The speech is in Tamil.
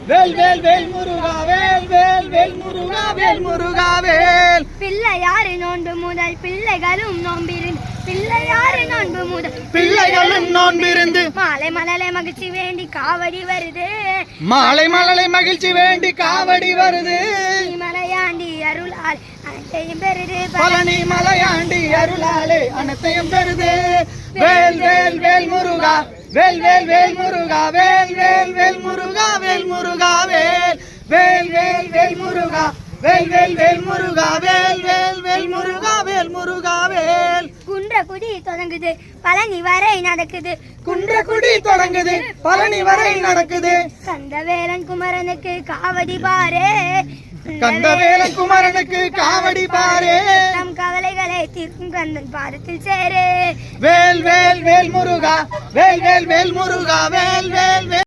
வேல் வேல் வேல் முருகா வேல் வேல் வேல் முருகா வேல் முருகா வேல். பிள்ளையாறு நோன்பு முதல் பிள்ளைகளும் நோம்பிருந்து பிள்ளையாறு நோன்பு முதல் பிள்ளைகளும் நோன்பிருந்து மாலை மலலை மகிழ்ச்சி வேண்டி காவடி வருது. மாலை மலலை மகிழ்ச்சி வேண்டி காவடி வருது. மலையாண்டி அருளால் அனைத்தையும் பெறுது. பழனி மலையாண்டி அருளாலே அனைத்தையும் பெறுது. வேல் வேல் வேல் முருகா வேல் வேல் வேல் முருகா வேல் வேல் வேல் முருகா வேல் முருகா வேல். வேல் வேல் வேல் முருகா வேல் வேல் வேல் முருகா வேல் வேல் வேல் முருகா வேல் முருகா வேல். குன்றக்குடி தொடங்குது பழனி வரை நடக்குது. குன்றக்குடி தொடங்குது பழனி வரை நடக்குது. கந்தவேலன் குமரனுக்கு காவடி பாரே. கந்தவேலன் குமரனுக்கு காவடி பாரே. நம் கவலைகளை தீர்க்கும் கந்தன் பாதத்தில் சேரே. வேல் வேல் வேல் முருகா வேல் வேல் வேல் முருகா வேல் வேல் வேல்.